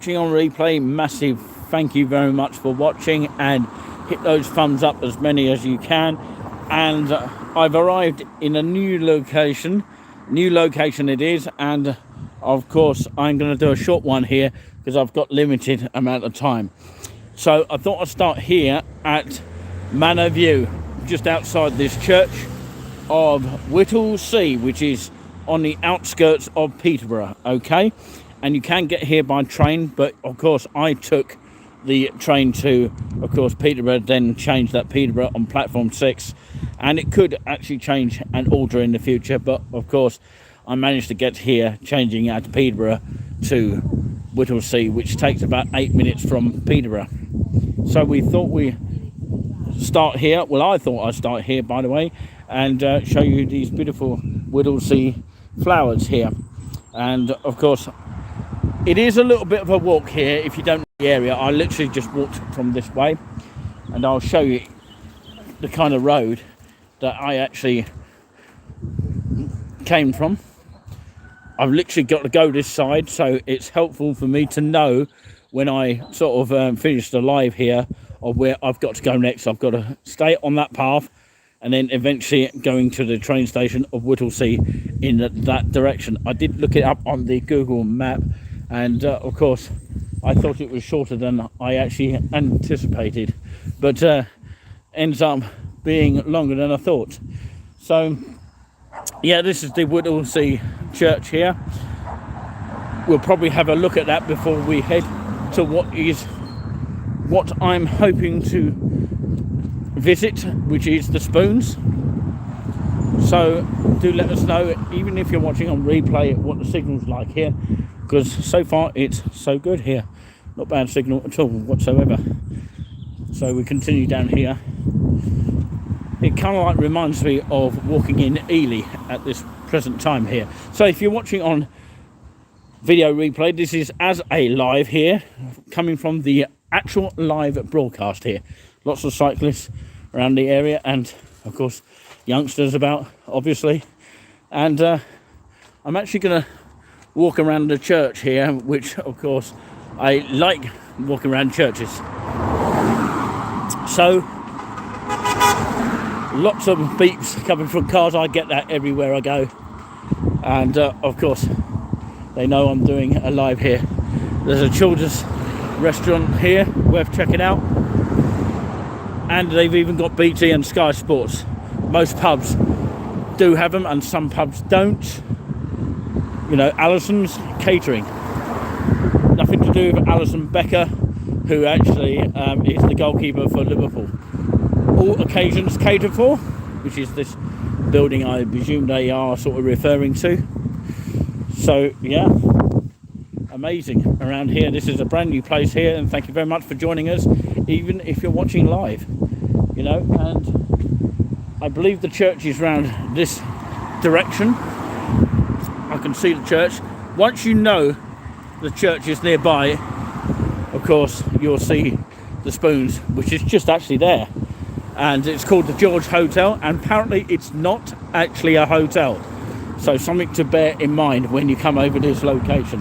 Watching on replay, massive thank you very much for watching, and hit those thumbs up, as many as you can. And I've arrived in a new location it is, and of course I'm going to do a short one here because I've got limited amount of time. So I thought I'd start here at Manor View, just outside this church of Whittlesea, which is on the outskirts of Peterborough. Okay, and you can get here by train, but of course I took the train to, of course, Peterborough, then changed that Peterborough on platform 6, and it could actually change and alter in the future, but of course I managed to get here changing out of Peterborough to Whittlesea, which takes about 8 minutes from Peterborough. So we thought we start here. Well, I thought I'd start here, by the way, and show you these beautiful Whittlesea flowers here. And of course it is a little bit of a walk here if you don't know the area. I literally just walked from this way, and I'll show you the kind of road that I actually came from. I've literally got to go this side, so it's helpful for me to know when I sort of finish the live here of where I've got to go next. I've got to stay on that path and then eventually going to the train station of Whittlesea in that direction. I did look it up on the Google map, and of course I thought it was shorter than I actually anticipated, but ends up being longer than I thought. So yeah, this is the Whittlesea church here. We'll probably have a look at that before we head to what I'm hoping to visit, which is the Spoons. So do let us know, even if you're watching on replay, what the signal's like here, because so far it's so good here. Not bad signal at all whatsoever. So we continue down here. It kind of like reminds me of walking in Ely at this present time here. So if you're watching on video replay, this is as a live here, coming from the actual live broadcast here. Lots of cyclists around the area, and of course youngsters about, obviously. And I'm actually going to walk around the church here, which of course I like walking around churches. So lots of beeps coming from cars. I get that everywhere I go, and of course they know I'm doing a live here. There's a children's restaurant here, worth checking out, and they've even got BT and Sky Sports. Most pubs do have them, and some pubs don't. You know, Alison's catering, nothing to do with Alison Becker, who actually is the goalkeeper for Liverpool. All occasions catered for, which is this building I presume they are sort of referring to. So yeah, amazing around here. This is a brand new place here, and thank you very much for joining us, even if you're watching live, you know. And I believe the church is round this direction. I can see the church. Once you know the church is nearby, of course you'll see the Spoons, which is just actually there, and it's called the George Hotel, and apparently it's not actually a hotel, so something to bear in mind when you come over this location.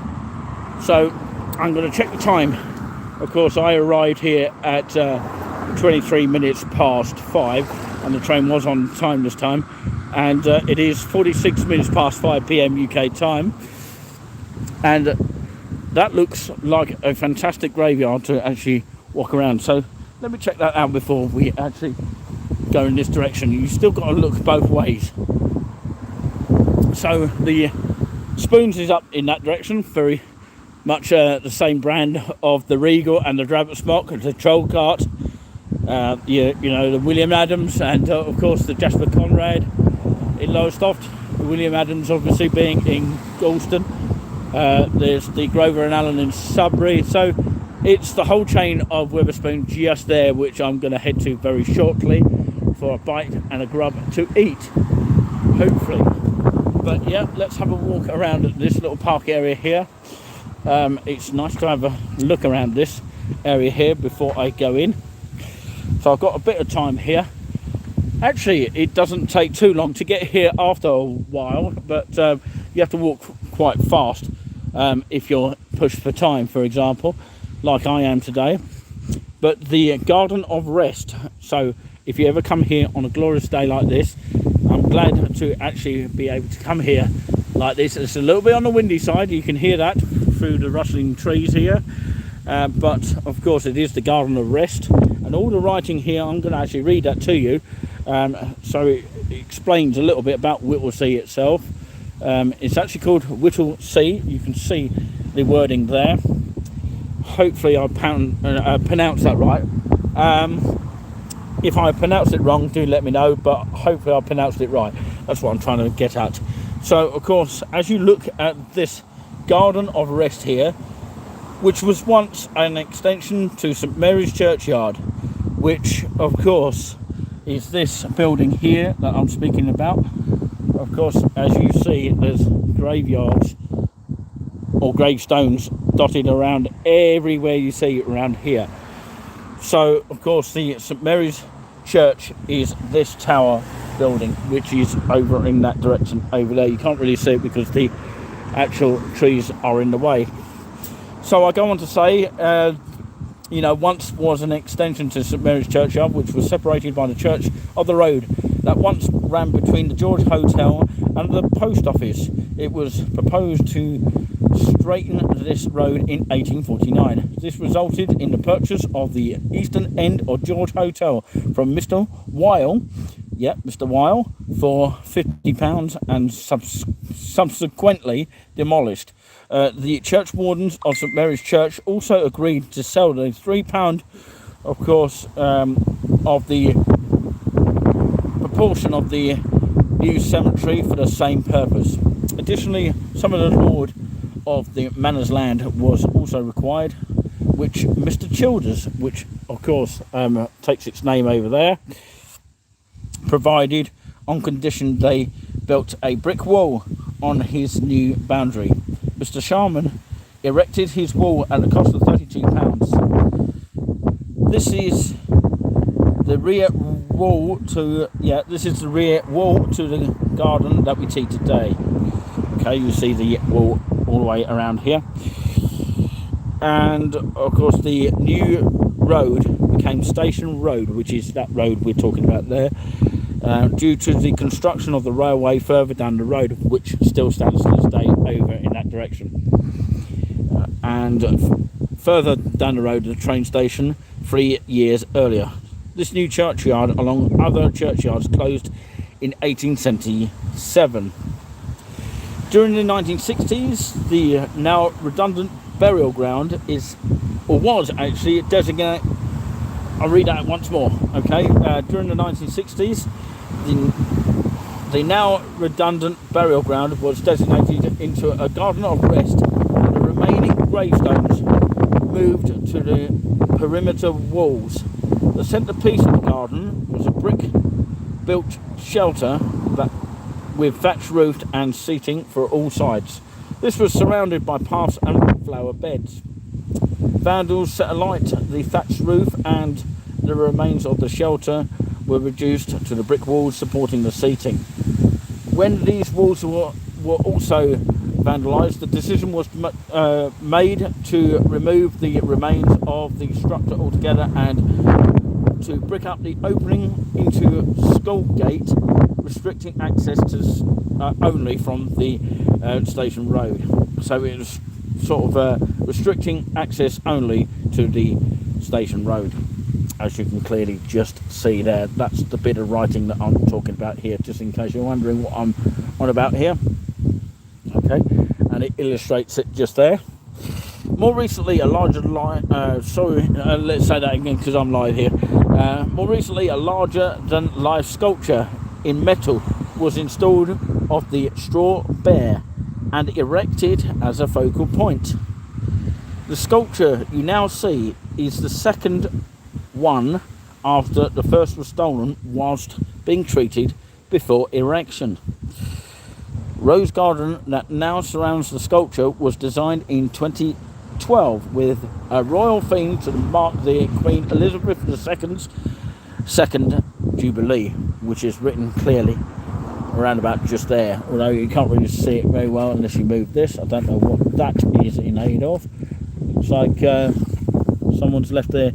So I'm going to check the time. Of course I arrived here at 23 minutes past 5, and the train was on time this time, and it is 46 minutes past 5 p.m. UK time, and that looks like a fantastic graveyard to actually walk around. So let me check that out before we actually go in this direction. You still got to look both ways. So the Spoons is up in that direction, very much the same brand of the Regal and the Drabbit Smock, the Troll Cart, you know, the William Adams, and of course the Jasper Conrad in Lowestoft. The William Adams obviously being in Galston. There's the Grover and Allen in Sudbury. So it's the whole chain of Wetherspoon just there, which I'm going to head to very shortly for a bite and a grub to eat, hopefully. But yeah, let's have a walk around this little park area here. It's nice to have a look around this area here before I go in. So I've got a bit of time here. Actually, it doesn't take too long to get here after a while, but you have to walk quite fast if you're pushed for time, for example, like I am today. But the Garden of Rest, so if you ever come here on a glorious day like this, I'm glad to actually be able to come here like this. It's a little bit on the windy side, you can hear that through the rustling trees here, but of course it is the Garden of Rest, and all the writing here, I'm going to actually read that to you, so it explains a little bit about Whittlesea itself. It's actually called Whittlesea, you can see the wording there. Hopefully I pronounced that right. If I pronounced it wrong, do let me know, but hopefully I pronounced it right. That's what I'm trying to get at. So of course, as you look at this Garden of Rest here, which was once an extension to St Mary's Churchyard, which of course is this building here that I'm speaking about. Of course, as you see, there's graveyards or gravestones dotted around everywhere you see around here. So of course the St Mary's Church is this tower building, which is over in that direction over there. You can't really see it because the actual trees are in the way. So I go on to say, you know, once was an extension to St Mary's Churchyard, which was separated by the Church of the Road that once ran between the George Hotel and the post office. It was proposed to straighten this road in 1849. This resulted in the purchase of the eastern end of George Hotel from Mr. Weil, Mr. Weil, for £50 and subsequently demolished. The church wardens of St Mary's Church also agreed to sell the £3, of course, of the proportion of the new cemetery for the same purpose. Additionally, some of the lord of the manor's land was also required, which Mr. Childers, which of course takes its name over there, provided on condition they built a brick wall on his new boundary. Mr. Sharman erected his wall at the cost of £32. This is the rear wall to the garden that we see today. Okay, you see the wall all the way around here, and of course the new road became Station Road, which is that road we're talking about there, due to the construction of the railway further down the road, which still stands to this day over in that direction, and further down the road the train station 3 years earlier. This new churchyard, along other churchyards, closed in 1877. During the 1960s, the now redundant burial ground was actually designated. I'll read that once more, okay? During the 1960s, the now redundant burial ground was designated into a Garden of Rest, and the remaining gravestones moved to the perimeter walls. The centrepiece of the garden was a brick-built shelter with thatched roof and seating for all sides. This was surrounded by paths and flower beds. Vandals set alight the thatched roof, and the remains of the shelter were reduced to the brick walls supporting the seating. When these walls were also vandalised, the decision was made to remove the remains of the structure altogether and to brick up the opening into Skull Gate, restricting access to only from the Station Road. So it was sort of restricting access only to the Station Road, as you can clearly just see there. That's the bit of writing that I'm talking about here, just in case you're wondering what I'm on about here. Okay, and it illustrates it just there. More recently, a larger let's say that again because I'm live here. More recently, a larger than life sculpture in metal was installed of the straw bear and erected as a focal point. The sculpture you now see is the second one after the first was stolen whilst being treated before erection. Rose garden that now surrounds the sculpture was designed in 2012 with a royal theme to mark the Queen Elizabeth II's second Jubilee, which is written clearly around about just there, although you can't really see it very well unless you move this. I don't know what that is in aid of. It's like someone's left their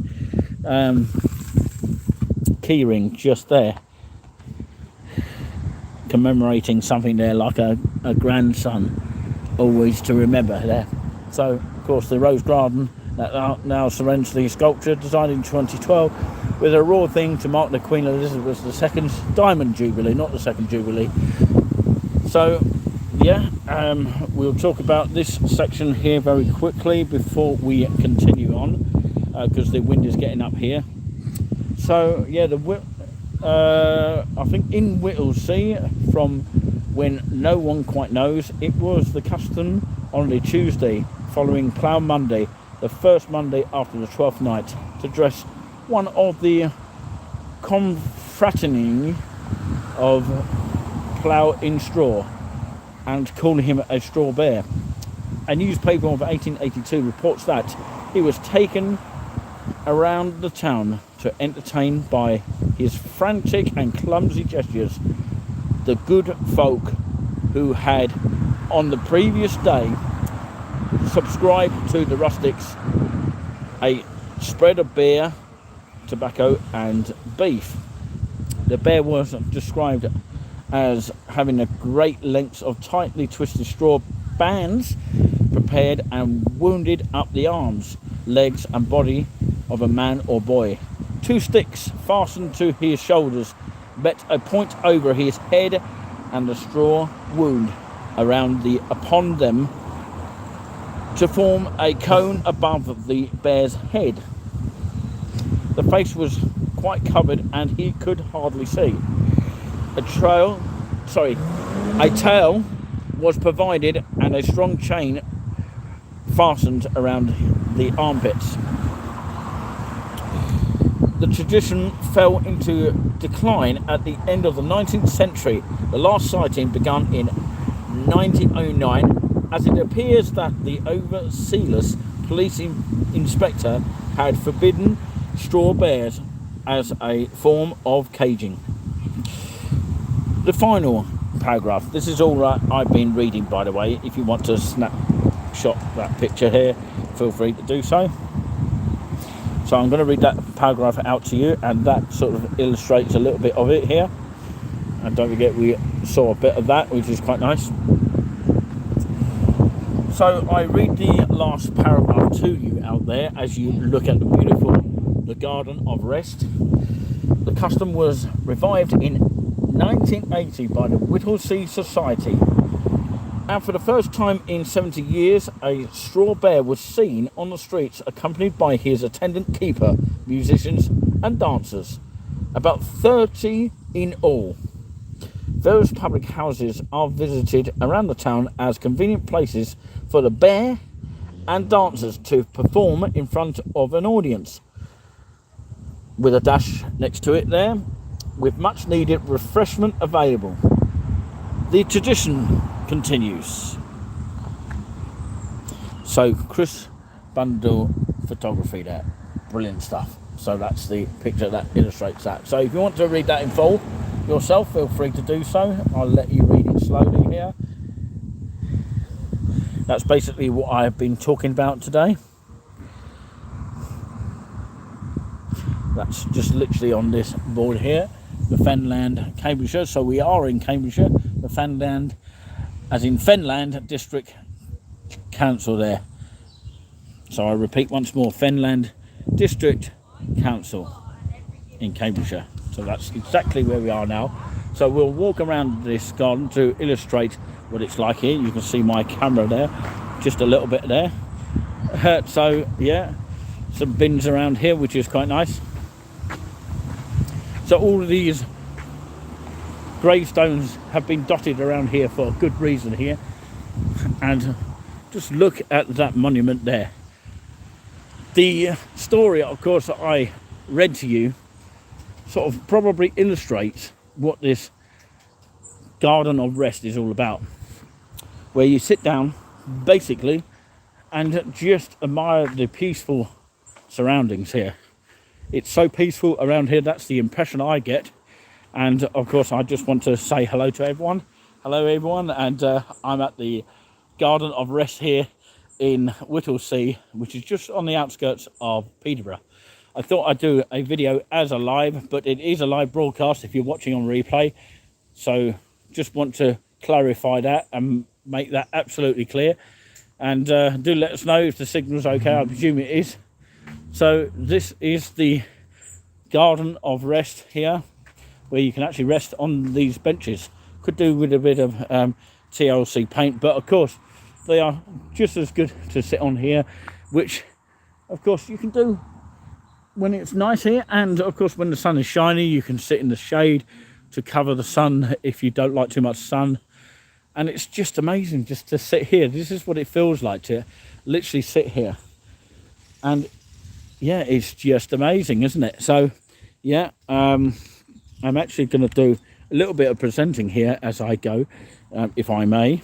key ring just there, commemorating something there, like a grandson, always to remember there. So of course the rose garden that now surrounds the sculpture, designed in 2012 with a raw thing to mark the Queen Elizabeth II's Diamond Jubilee, not the second Jubilee. So yeah, we'll talk about this section here very quickly before we continue on, because the wind is getting up here. So yeah, I think in Whittlesey, from when no one quite knows, it was the custom on the Tuesday following Plough Monday, the first Monday after the 12th night, to dress one of the confraternity of plough in straw and call him a straw bear. A newspaper of 1882 reports that he was taken around the town to entertain by his frantic and clumsy gestures the good folk who had on the previous day subscribed to the rustics a spread of beer, tobacco and beef. The bear was described as having a great lengths of tightly twisted straw bands prepared and wounded up the arms, legs and body of a man or boy. 2 sticks fastened to his shoulders met a point over his head, and the straw wound upon them to form a cone above the bear's head. The face was quite covered and he could hardly see. A tail was provided and a strong chain fastened around the armpits. The tradition fell into decline at the end of the 19th century. The last sighting began in 1909, as it appears that the overzealous police inspector had forbidden straw bears as a form of caging. The final paragraph. This is all I've been reading, by the way. If you want to snapshot that picture here, feel free to do so. So I'm going to read that paragraph out to you, and that sort of illustrates a little bit of it here. And don't forget, we saw a bit of that, which is quite nice. So I read the last paragraph to you out there as you look at the Garden of Rest. The custom was revived in 1980 by the Whittlesey Society, and for the first time in 70 years a straw bear was seen on the streets, accompanied by his attendant keeper, musicians and dancers, about 30 in all. Various public houses are visited around the town as convenient places for the bear and dancers to perform in front of an audience, with a dash next to it there, with much needed refreshment available. The tradition continues. So Chris Bundle photography there, brilliant stuff. So that's the picture that illustrates that. So if you want to read that in full yourself, feel free to do so. I'll let you read it slowly here. That's basically what I've been talking about today. That's just literally on this board here, the Fenland, Cambridgeshire. So we are in Cambridgeshire, the Fenland, as in Fenland District Council there. So I repeat once more, Fenland District Council in Cambridgeshire. So that's exactly where we are now. So we'll walk around this garden to illustrate what it's like here. You can see my camera there, just a little bit there. So yeah, some bins around here, which is quite nice. So all of these gravestones have been dotted around here for a good reason here. And just look at that monument there. The story, of course, that I read to you sort of probably illustrates what this Garden of Rest is all about, where you sit down basically and just admire the peaceful surroundings here. It's so peaceful around here, that's the impression I get, And of course, I just want to say hello to everyone. Hello everyone, and I'm at the Garden of Rest here in Whittlesea, which is just on the outskirts of Peterborough. I thought I'd do a video as a live, but it is a live broadcast if you're watching on replay. So just want to clarify that and make that absolutely clear. And do let us know if the signal's okay. I presume it is. So this is the Garden of Rest here, where you can actually rest on these benches. Could do with a bit of TLC paint, but of course they are just as good to sit on here, which of course you can do when it's nice here, and of course when the sun is shining you can sit in the shade to cover the sun if you don't like too much sun. And it's just amazing just to sit here. This is what it feels like to literally sit here, and yeah, it's just amazing, isn't it? So yeah, I'm actually going to do a little bit of presenting here as I go, if I may.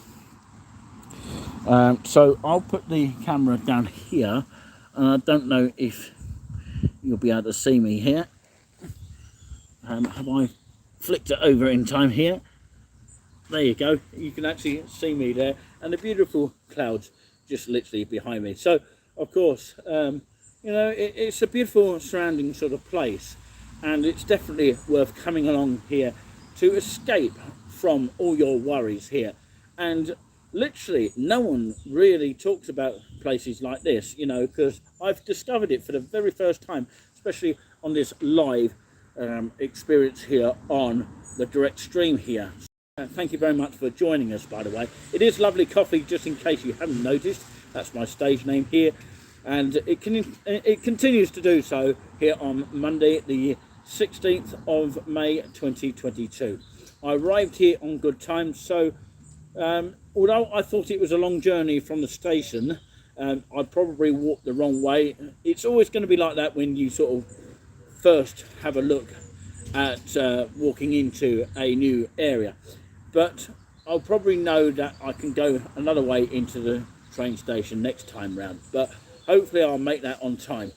So I'll put the camera down here, and I don't know if you'll be able to see me here. Have I flicked it over in time here? There you go. You can actually see me there, and the beautiful clouds just literally behind me. So of course, you know, it's a beautiful surrounding sort of place, and it's definitely worth coming along here to escape from all your worries here. And literally no one really talks about places like this, you know, because I've discovered it for the very first time, especially on this live experience here on the direct stream here. Thank you very much for joining us, by the way. It is Lovely Coffee, just in case you haven't noticed. That's my stage name here, and it continues to do so here on Monday the 16th of May 2022. I arrived here on good time, so although I thought it was a long journey from the station, I probably walked the wrong way. It's always going to be like that when you sort of first have a look at walking into a new area, but I'll probably know that I can go another way into the train station next time round, but hopefully I'll make that on time.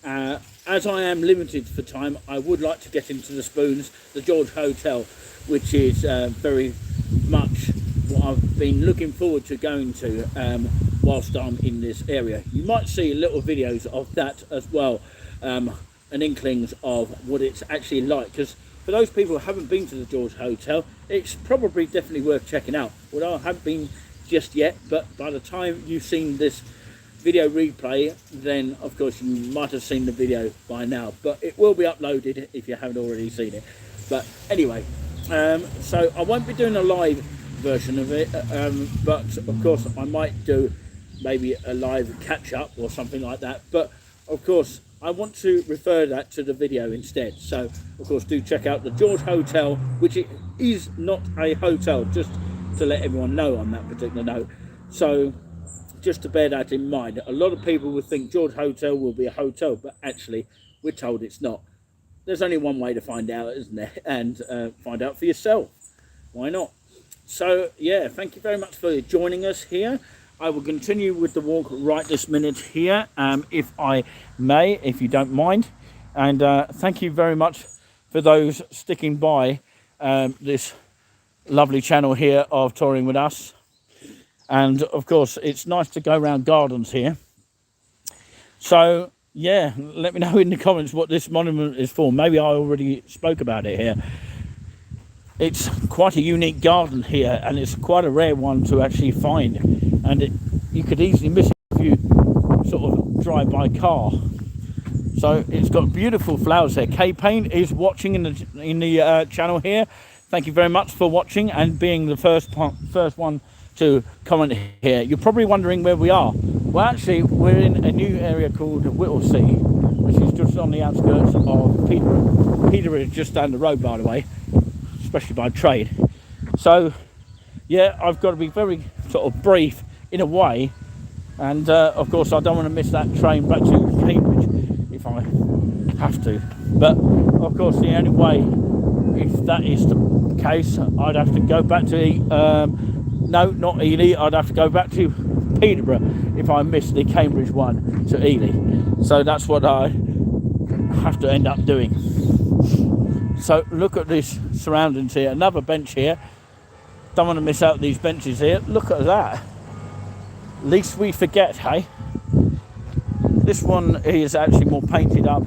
As I am limited for time, I would like to get into the Spoons, the George Hotel, which is very much what I've been looking forward to going to whilst I'm in this area. You might see little videos of that as well, and inklings of what it's actually like, because for those people who haven't been to the George Hotel, it's probably definitely worth checking out. Although I haven't been just yet, but by the time you've seen this video replay, then of course you might have seen the video by now, but it will be uploaded if you haven't already seen it. But anyway, so I won't be doing a live version of it, but of course I might do maybe a live catch-up or something like that, but of course I want to refer that to the video instead. So of course do check out the George Hotel, which it is not a hotel, just to let everyone know on that particular note. So just to bear that in mind, a lot of people would think George Hotel will be a hotel, but actually we're told it's not. There's only one way to find out, isn't there? And find out for yourself. Why not? So yeah, thank you very much for joining us here. I will continue with the walk right this minute here, if I may, if you don't mind. And thank you very much for those sticking by this lovely channel here of Touring With Us. And of course it's nice to go around gardens here. So yeah, let me know in the comments what this monument is for. Maybe I already spoke about it here. It's quite a unique garden here, and it's quite a rare one to actually find, and you could easily miss it if you sort of drive by car. So it's got beautiful flowers there. K-Paint is watching in the channel here. Thank you very much for watching and being the first one to comment here. You're probably wondering where we are. Well, actually we're in a new area called Whittlesea, which is just on the outskirts of Peterborough. Peterborough is just down the road, by the way, especially by trade. So yeah, I've got to be very sort of brief in a way, and of course I don't want to miss that train back to Cambridge if I have to. But of course the only way, if that is the case, I'd have to go back to no, not Ely, I'd have to go back to Peterborough if I missed the Cambridge one to Ely. So that's what I have to end up doing. So look at these surroundings here. Another bench here. Don't want to miss out these benches here. Look at that. Least we forget, hey? This one is actually more painted up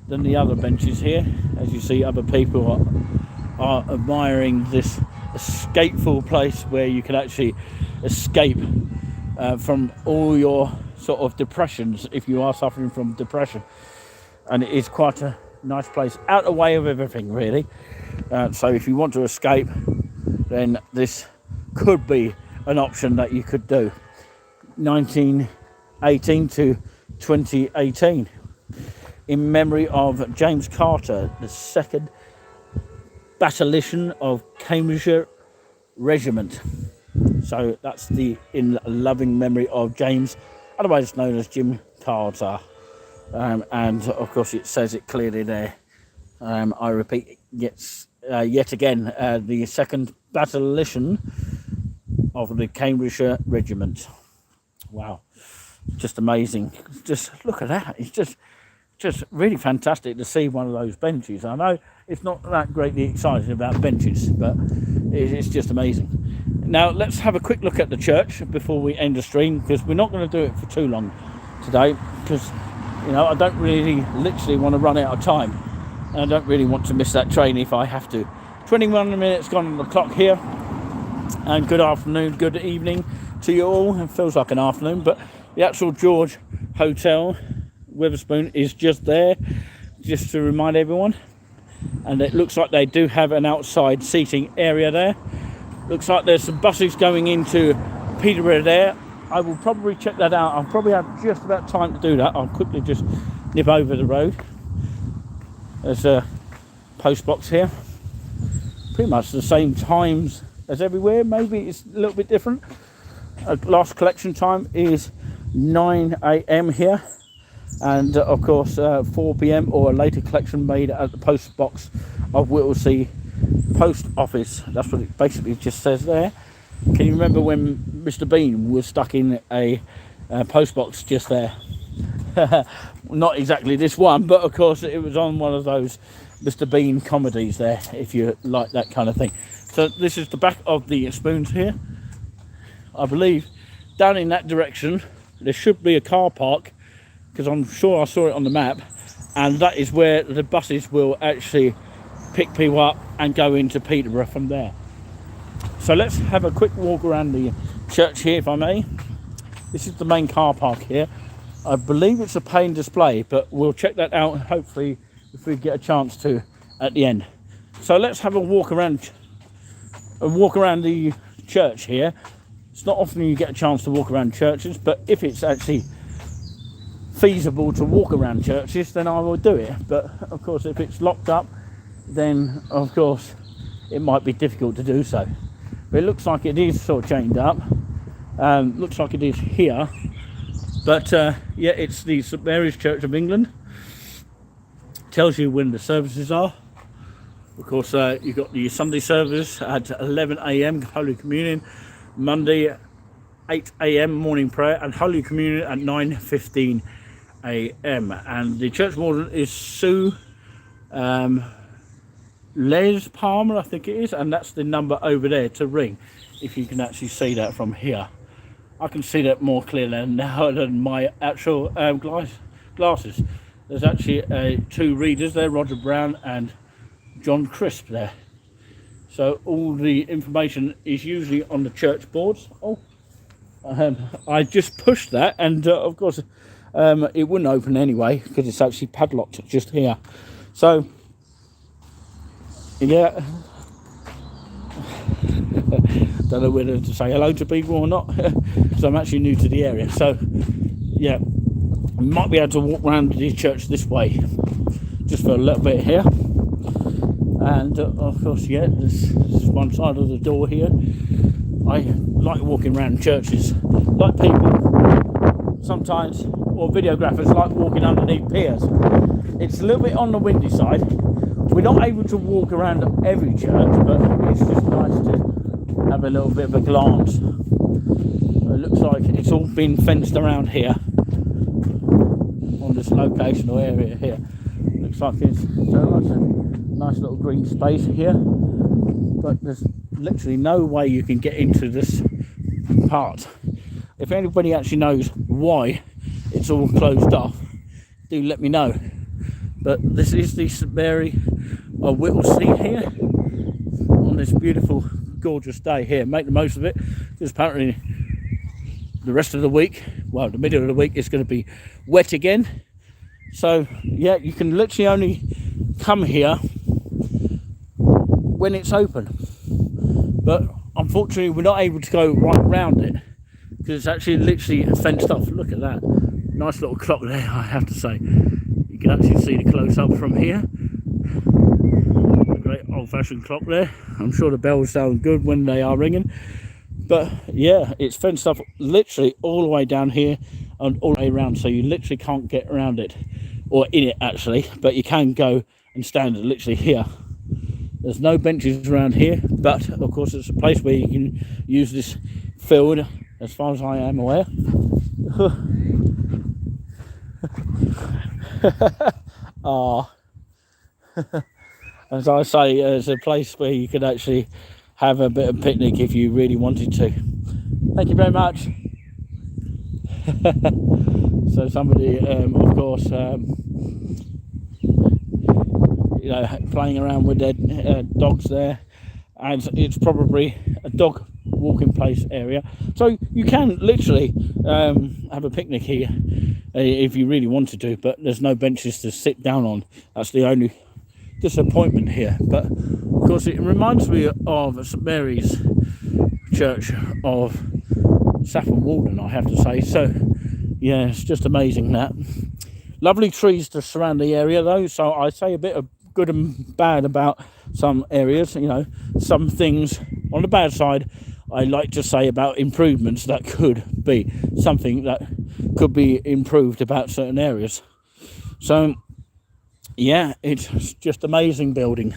than the other benches here. As you see, other people are admiring this escapeful place where you can actually escape from all your sort of depressions if you are suffering from depression. And it is quite a nice place, out of the way of everything, really. So if you want to escape, then this could be an option that you could do. 1918 to 2018, in memory of James Carter, the 2nd Battalion of Cambridgeshire Regiment. So that's in loving memory of James, otherwise known as Jim Carter. And of course it says it clearly there. I repeat, yet again, the 2nd Battalion of the Cambridgeshire Regiment. Wow, just amazing. Just look at that. It's just really fantastic to see one of those benches. I know it's not that greatly exciting about benches, but it's just amazing. Now let's have a quick look at the church before we end the stream, because we're not going to do it for too long today, because I don't really literally want to run out of time. I don't really want to miss that train if I have to. 21 minutes gone on the clock here, and good afternoon, good evening to you all. It feels like an afternoon, but the actual George Hotel Witherspoon is just there, just to remind everyone. And it looks like they do have an outside seating area there. Looks like there's some buses going into Peterborough there. I will probably check that out. I'll probably have just about time to do that. I'll quickly just nip over the road. There's a post box here. Pretty much the same times as everywhere. Maybe it's a little bit different. Last collection time is 9 a.m. here. And of course 4 p.m. or a later collection made at the post box of Whittlesey Post Office. That's what it basically just says there. Can you remember when Mr. Bean was stuck in a post box just there? Not exactly this one, but of course it was on one of those Mr. Bean comedies there, if you like that kind of thing. So this is the back of the spoons here. I believe down in that direction there should be a car park, because I'm sure I saw it on the map, and that is where the buses will actually pick people up and go into Peterborough from there. So let's have a quick walk around the church here, if I may. This is the main car park here. I believe it's a paying display, but we'll check that out hopefully if we get a chance to at the end. So let's have a walk around the church here. It's not often you get a chance to walk around churches, but if it's actually feasible to walk around churches, then I will do it. But of course if it's locked up, then of course it might be difficult to do so. But it looks like it is sort of chained up. Looks like it is here. But yeah, it's the St Mary's Church of England. Tells you when the services are. Of course, you've got the Sunday service at 11 a.m. Holy Communion, Monday 8 a.m. morning prayer, and Holy Communion at 9:15 a.m. And the church warden is Sue Les Palmer, I think it is, and that's the number over there to ring, if you can actually see that from here. I can see that more clearly now than my actual glasses. There's actually two readers there, Roger Brown and John Crisp there. So all the information is usually on the church boards. I just pushed that, and of course it wouldn't open anyway because it's actually padlocked just here. So yeah, don't know whether to say hello to people or not, because I'm actually new to the area. So yeah, might be able to walk around the church this way just for a little bit here. And of course, yeah, there's one side of the door here. I like walking around churches, like people sometimes, or videographers like walking underneath piers. It's a little bit on the windy side. We're not able to walk around every church, but it's just nice to have a little bit of a glance. It looks like it's all been fenced around here on this locational area here. Looks like it's a nice little green space here, but there's literally no way you can get into this part. If anybody actually knows why it's all closed off, do let me know. But this is the St Mary of Whittlesey here on this beautiful, gorgeous day here. Make the most of it, because apparently the rest of the week, well, the middle of the week, is going to be wet again. So yeah, you can literally only come here when it's open. But unfortunately, we're not able to go right around it because it's actually literally fenced off. Look at that. Nice little clock there, I have to say. You can actually see the close-up from here. A great old-fashioned clock there. I'm sure the bells sound good when they are ringing. But yeah, it's fenced off literally all the way down here and all the way around, so you literally can't get around it, or in it actually, but you can go and stand literally here. There's no benches around here, but of course it's a place where you can use this field, as far as I am aware. As I say, it's a place where you could actually have a bit of picnic if you really wanted to. Thank you very much. So somebody, of course, you know, playing around with their dogs there, and it's probably a dog walking place area, so you can literally have a picnic here if you really wanted to, but there's no benches to sit down on. That's the only disappointment here. But of course it reminds me of St Mary's Church of Saffron Walden, I have to say. So yeah, it's just amazing. That lovely trees to surround the area though, so I say a bit of good and bad about some areas. You know, some things on the bad side I like to say about improvements that could be something that could be improved about certain areas. So yeah, it's just amazing building.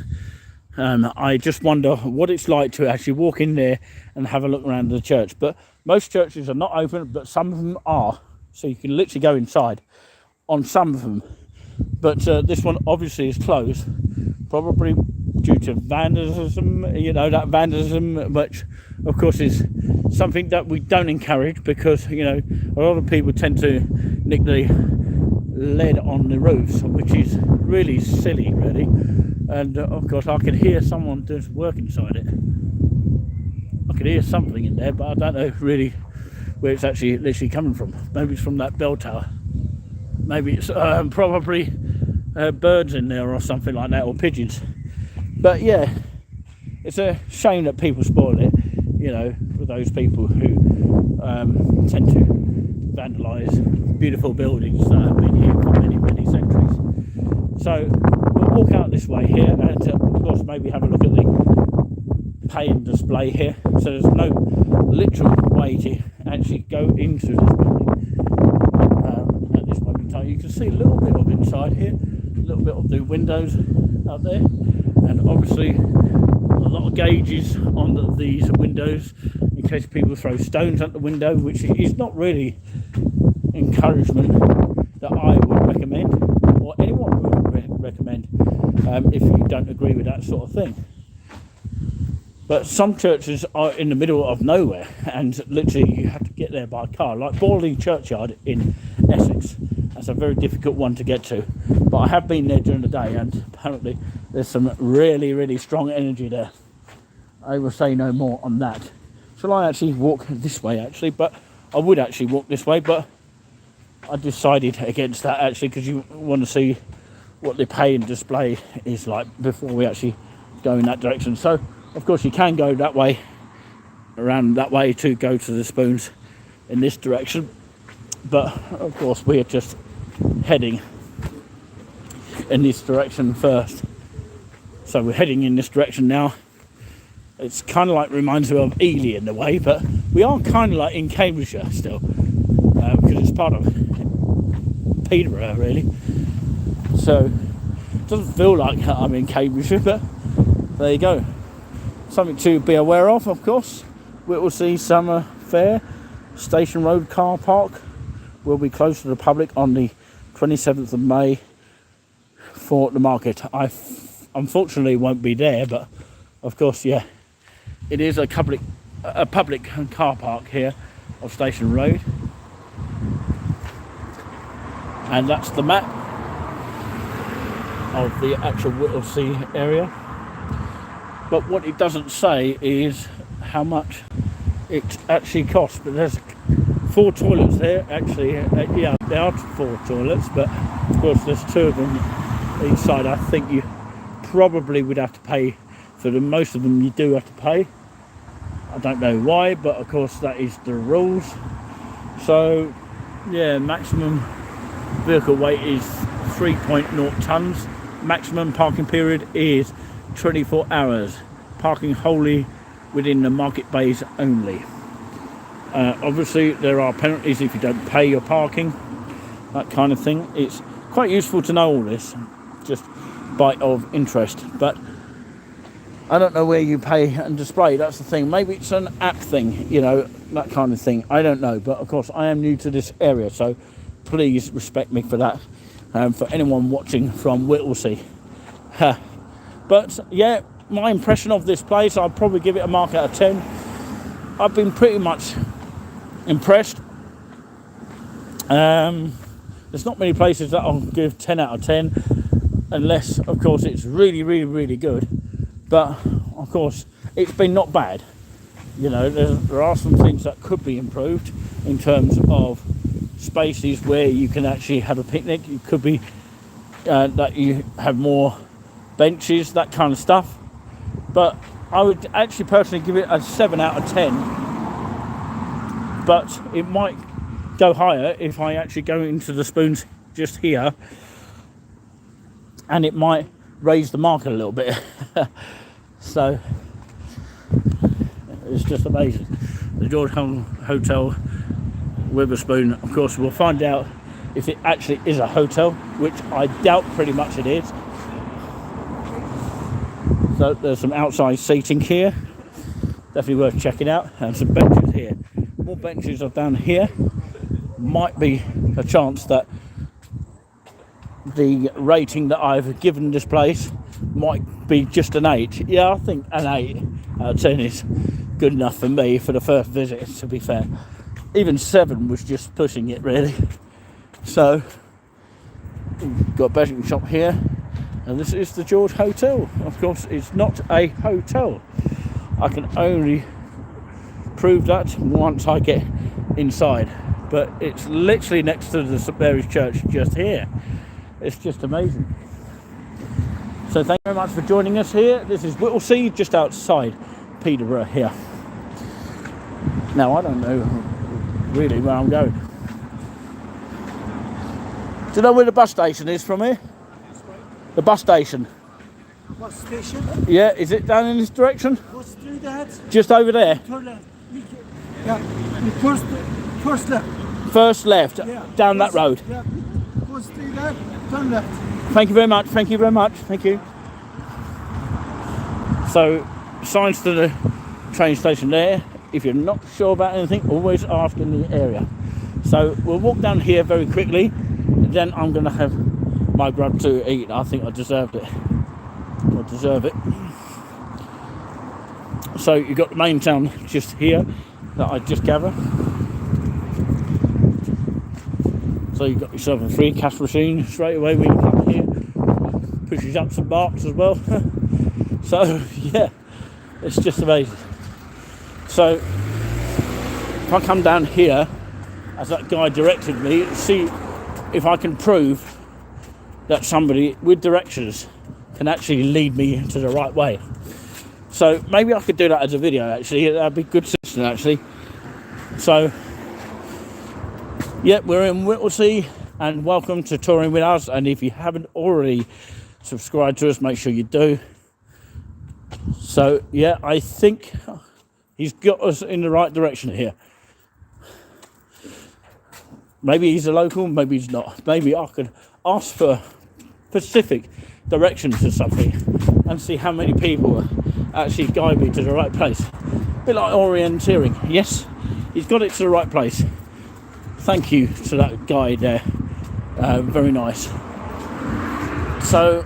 I just wonder what it's like to actually walk in there and have a look around the church. But most churches are not open, but some of them are, so you can literally go inside on some of them. But this one obviously is closed, probably due to vandalism, you know, that vandalism, which of course is something that we don't encourage, because, you know, a lot of people tend to nick the lead on the roofs, which is really silly, really. And of course I can hear someone doing work inside it. I can hear something in there, but I don't know really where it's actually literally coming from. Maybe it's from that bell tower. Maybe it's probably birds in there or something like that, or pigeons. But yeah, it's a shame that people spoil it, you know, for those people who tend to vandalise beautiful buildings that have been here for many, many centuries. So we'll walk out this way here, and of course maybe have a look at the pay-in display here. So there's no literal way to actually go into this building at this moment in time. You can see a little bit of inside here, a little bit of the windows out there, and obviously a lot of gauges on these windows in case people throw stones at the window, which is not really encouragement that I would recommend, or anyone would recommend, if you don't agree with that sort of thing. But some churches are in the middle of nowhere, and literally you have to get there by car, like Borley Churchyard in Essex. That's a very difficult one to get to, but I have been there during the day, and apparently there's some really, really strong energy there. I will say no more on that. Shall I actually walk this way actually? But I would actually walk this way, but I decided against that actually, because you want to see what the pay-in display is like before we actually go in that direction. So of course you can go that way, around that way, to go to the spoons in this direction, but of course we're just heading in this direction first. So we're heading in this direction now. It's kind of like, reminds me of Ely in a way, but we are kind of like in Cambridgeshire still, because it's part of Peterborough really. So it doesn't feel like I'm in Cambridgeshire, but there you go. Something to be aware of course. Whittlesey Summer Fair Station Road car park will be closed to the public on the 27th of May for the market. I unfortunately won't be there, but of course, yeah, it is a public car park here of Station Road. And that's the map of the actual Whittlesey area. But what it doesn't say is how much it actually costs. But there's 4 toilets there, actually. Yeah, there are 4 toilets, but of course there's 2 of them each side. I think you probably would have to pay for them. Most of them you do have to pay. I don't know why, but of course that is the rules. So yeah, maximum vehicle weight is 3.0 tons. Maximum parking period is 24 hours. Parking wholly within the market bays only. Obviously there are penalties if you don't pay your parking, that kind of thing. It's quite useful to know all this, just bite of interest. But I don't know where you pay and display, that's the thing. Maybe it's an app thing, you know, that kind of thing. I don't know, but of course I am new to this area, so please respect me for that. For anyone watching from Whittlesey. But yeah, my impression of this place, I'd probably give it a mark out of 10. I've been pretty much impressed. There's not many places that I'll give 10 out of 10, unless of course it's really, really, really good. But of course it's been not bad. You know, there are some things that could be improved in terms of spaces where you can actually have a picnic. It could be that you have more benches, that kind of stuff. But I would actually personally give it a 7 out of 10. But it might go higher if I actually go into the spoons just here, and it might raise the market a little bit. So it's just amazing. The George Hotel Witherspoon, of course we'll find out if it actually is a hotel, which I doubt pretty much it is. So there's some outside seating here, definitely worth checking out, and some benches here. More benches are down here. Might be a chance that the rating that I've given this place might be just an 8. Yeah, I think an 8 out of 10 is good enough for me for the first visit, to be fair. Even 7 was just pushing it, really. So, we've got a betting shop here, and this is the George Hotel. Of course, it's not a hotel. I can only prove that once I get inside. But it's literally next to the St Mary's Church, just here. It's just amazing. So thank you very much for joining us here. This is Whittlesey, just outside Peterborough here. Now, I don't know really where I'm going. Do you know where the bus station is from here? The bus station. Bus station? Yeah, is it down in this direction? What street that? Just over there. Yeah, first left. First left, Yeah. down that road. Yeah, what street that? Turn left. Thank you very much, thank you very much, thank you. So, signs to the train station there. If you're not sure about anything, always ask in the area. So, we'll walk down here very quickly, and then I'm going to have my grub to eat. I think I deserved it. I deserve it. So, you've got the main town just here that I just gathered. So you've got yourself a free cash machine straight away when you come here. Pushes up some marks as well. So yeah, it's just amazing. So if I come down here, as that guy directed me, see if I can prove that somebody with directions can actually lead me to the right way. So maybe I could do that as a video, actually. That'd be good system, actually. So yeah, we're in Whittlesey, and welcome to touring with us. And if you haven't already subscribed to us, make sure you do. So yeah, I think he's got us in the right direction here. Maybe he's a local, maybe he's not. Maybe I could ask for specific directions or something and see how many people actually guide me to the right place. A bit like orienteering. Yes, he's got it to the right place. Thank you to that guy there. Very nice. So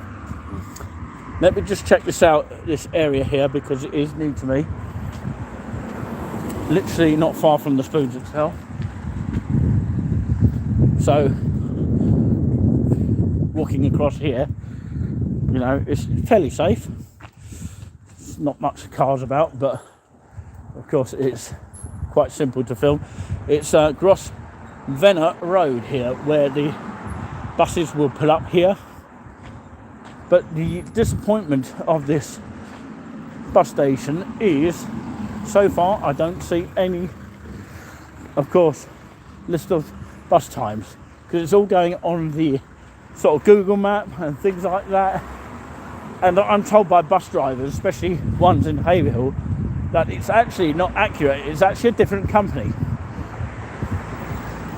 Let me just check this out, this area here, because it is new to me. Literally not far from the Spoons itself. So, walking across here, you know, it's fairly safe. There's not much cars about, but of course it's quite simple to film. It's Grosvenor Road here, where the buses will pull up here. But the disappointment of this bus station is, so far I don't see any, of course, list of bus times, because it's all going on the sort of Google map and things like that. And I'm told by bus drivers, especially ones in Haverhill, that it's actually not accurate. It's actually a different company.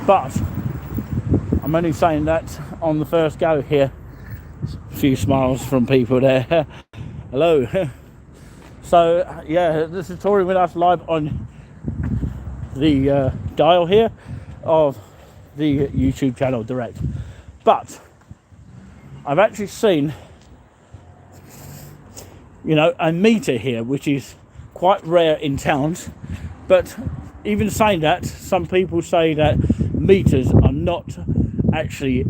But I'm only saying that on the first go here. A few smiles from people there. Hello. So yeah, this is touring with us live on the dial here of the YouTube channel direct. But I've actually seen, you know, a meter here, which is quite rare in towns. But even saying that, some people say that meters are not actually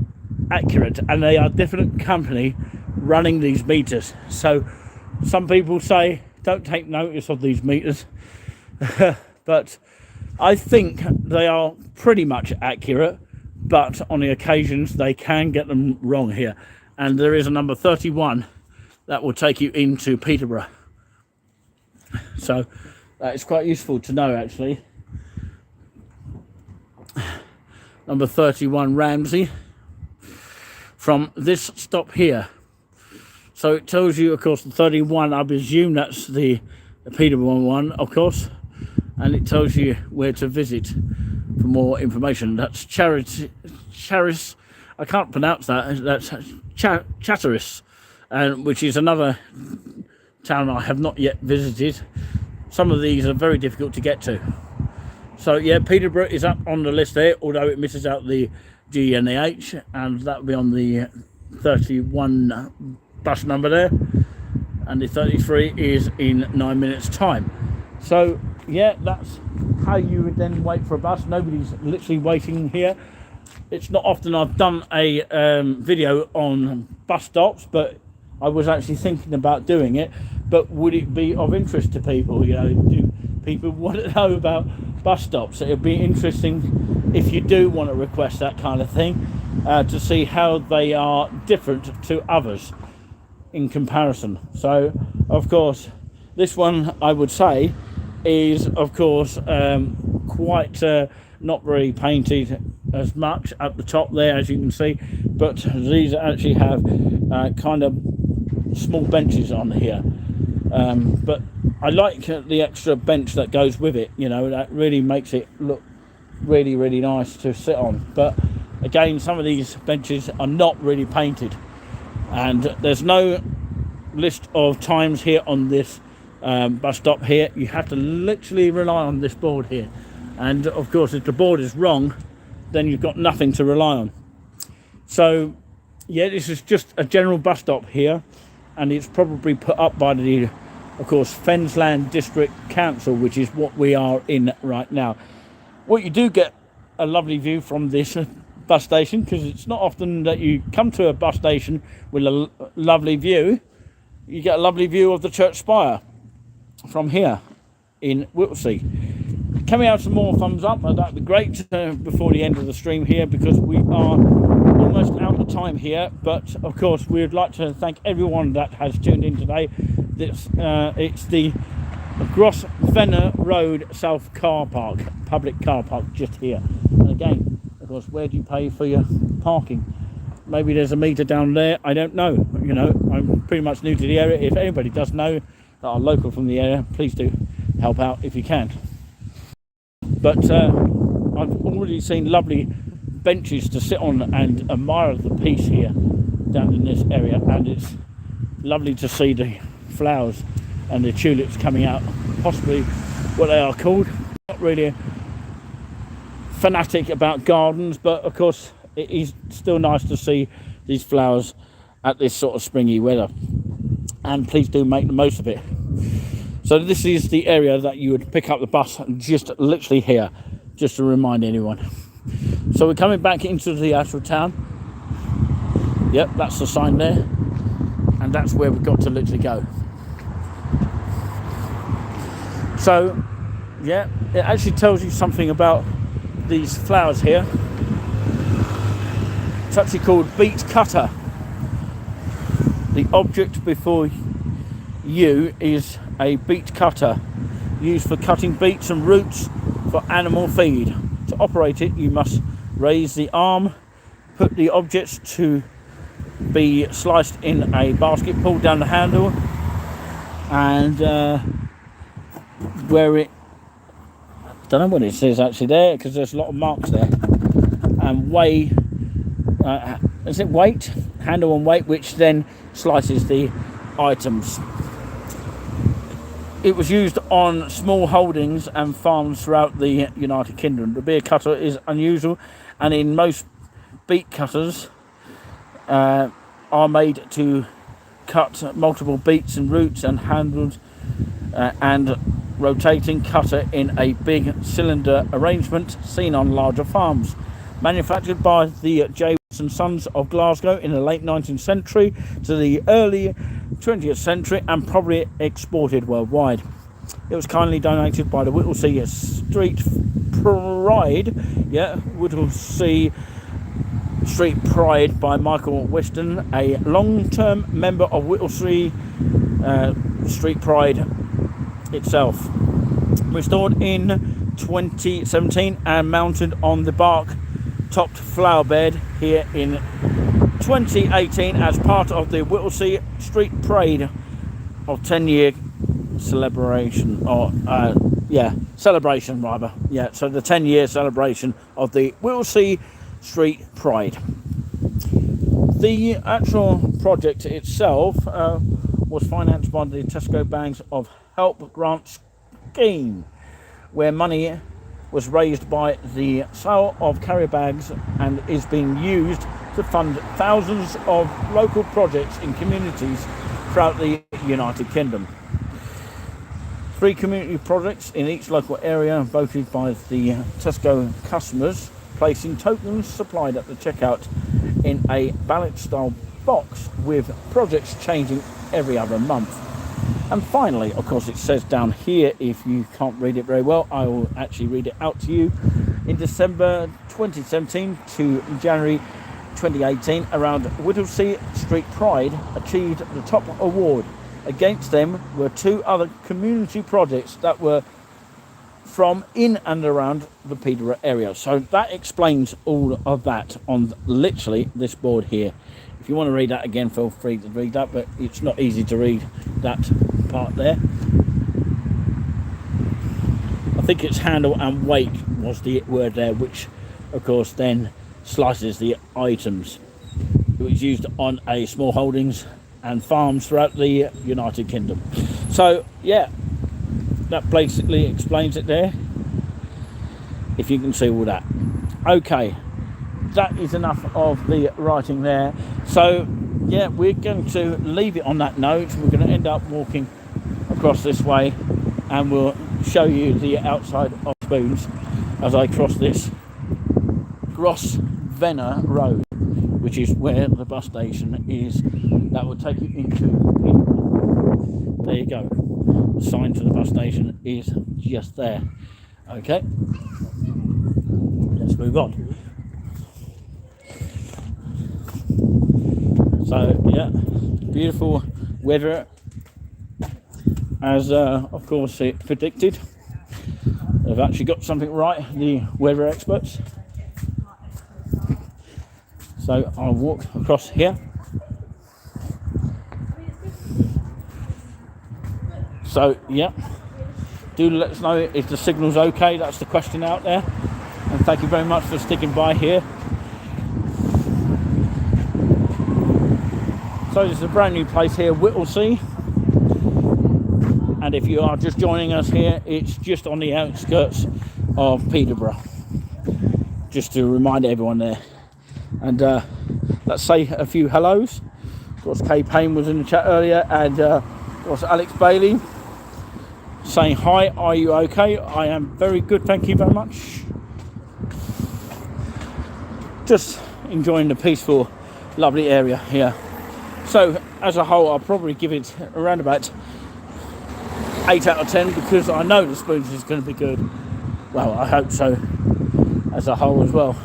accurate, and they are different company running these meters. So some people say don't take notice of these meters, but I think they are pretty much accurate, but on the occasions they can get them wrong here. And there is a number 31 that will take you into Peterborough, so that is quite useful to know actually. Number 31 Ramsey from this stop here. So it tells you, of course, the 31, I presume that's the Peterborough one, of course, and it tells you where to visit for more information. That's Charis, I can't pronounce that, that's Chatteris, which is another town I have not yet visited. Some of these are very difficult to get to. So yeah, Peterborough is up on the list there, although it misses out the G and the H, and that will be on the 31 bus number there, and the 33 is in 9 minutes time. So yeah, that's how you would then wait for a bus. Nobody's literally waiting here. It's not often I've done a video on bus stops, but I was actually thinking about doing it. But would it be of interest to people? You know, do people want to know about bus stops? It would be interesting if you do want to request that kind of thing, to see how they are different to others in comparison. So of course this one I would say is of course quite not very painted as much at the top there, as you can see, but these actually have kind of small benches on here, but I like the extra bench that goes with it. You know, that really makes it look really, really nice to sit on. But again, some of these benches are not really painted, and there's no list of times here on this bus stop here. You have to literally rely on this board here, and of course if the board is wrong, then you've got nothing to rely on. So yeah, this is just a general bus stop here, and it's probably put up by the, of course, Fensland District Council, which is what we are in right now. Well, you do get a lovely view from this bus station, because it's not often that you come to a bus station with a lovely view. You get a lovely view of the church spire from here in Whittlesey. Can we have some more thumbs up? That'd be great before the end of the stream here, because we are almost out of time here. But of course, we would like to thank everyone that has tuned in today. It's the Grosvenor Road South car park, public car park, just here. And again, of course, where do you pay for your parking? Maybe there's a meter down there, I don't know. You know, I'm pretty much new to the area. If anybody does know that are local from the area, please do help out if you can. But I've already seen lovely benches to sit on and admire the peace here down in this area, and it's lovely to see the flowers and the tulips coming out, possibly what they are called. Not really a fanatic about gardens, but of course it is still nice to see these flowers at this sort of springy weather. and please do make the most of it. So this is the area that you would pick up the bus, just literally here, just to remind anyone. So we're coming back into the actual town. Yep, that's the sign there, and that's where we've got to literally go. So yeah, it actually tells you something about these flowers here. It's actually called beet cutter. The object before you is a beet cutter used for cutting beets and roots for animal feed. To operate it, you must raise the arm, put the objects to be sliced in a basket, pull down the handle, and where it, I don't know what it says actually there, because there's a lot of marks there, and weigh, is it weight? Handle and weight, which then slices the items. It was used on small holdings and farms throughout the United Kingdom. The beer cutter is unusual, and in most beet cutters are made to cut multiple beets and roots, and handled and rotating cutter in a big cylinder arrangement seen on larger farms. Manufactured by the J. and Sons of Glasgow in the late 19th century to the early 20th century, and probably exported worldwide. It was kindly donated by the Whittlesea Street Pride, Whittlesea Street Pride by Michael Weston, a long-term member of Whittlesea Street Pride itself. Restored in 2017 and mounted on the bark topped flower bed here in 2018 as part of the Whittlesea Street Parade of 10-year celebration, or celebration rather. Yeah, so the 10-year celebration of the Whittlesea Street Parade. The actual project itself was financed by the Tesco Bags of Help grant scheme, where money was raised by the sale of carrier bags and is being used to fund thousands of local projects in communities throughout the United Kingdom. 3 community projects in each local area voted by the Tesco customers, placing tokens supplied at the checkout in a ballot style box, with projects changing every other month. And finally, of course, it says down here, if you can't read it very well, I will actually read it out to you. In December 2017 to January 2018, around Whittlesea Street Pride achieved the top award. Against them were 2 other community projects that were from in and around the Peterborough area. So that explains all of that on literally this board here. If you want to read that again, feel free to read that, but it's not easy to read that part there. I think it's handle and weight was the word there, which of course then slices the items. It was used on a small holdings and farms throughout the United Kingdom. So yeah, that basically explains it there, if you can see all that. Okay, that is enough of the writing there. So yeah, we're going to leave it on that note. We're going to end up walking across this way, and we'll show you the outside of Spoons as I cross this Grosvenor Road, which is where the bus station is. That will take you into Peterborough. There you go. The sign for the bus station is just there. Okay, let's move on. So yeah, beautiful weather, as of course it predicted. They've actually got something right, the weather experts. So I'll walk across here. So yeah, do let us know if the signal's okay. That's the question out there, and thank you very much for sticking by here. So this is a brand new place here, Whittlesea, and if you are just joining us here, it's just on the outskirts of Peterborough, just to remind everyone there. And let's say a few hellos. Of course, Kay Payne was in the chat earlier, and of course, Alex Bailey saying hi. Are you okay? I am very good, thank you very much. Just enjoying the peaceful, lovely area here. So, as a whole, I'll probably give it around about 8 out of 10 because I know the Spoons is going to be good. Well, I hope so, as a whole as well.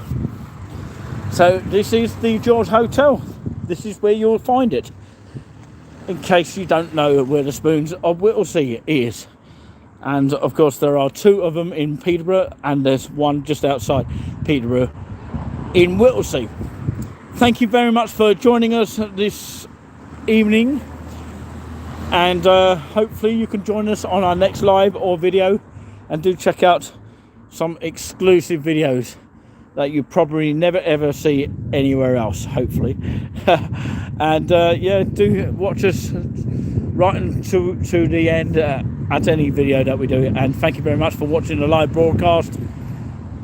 So, this is the George Hotel. This is where you'll find it. In case you don't know where the Spoons of Whittlesea is. And, of course, there are 2 of them in Peterborough, and there's one just outside Peterborough in Whittlesea. Thank you very much for joining us this evening, and hopefully you can join us on our next live or video, and do check out some exclusive videos that you probably never ever see anywhere else, hopefully. And yeah, do watch us right until to the end at any video that we do. And thank you very much for watching the live broadcast,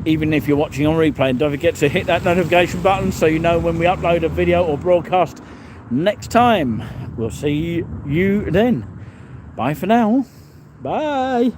even if you're watching on replay. And don't forget to hit that notification button so you know when we upload a video or broadcast next time. We'll see you then. Bye for now. Bye.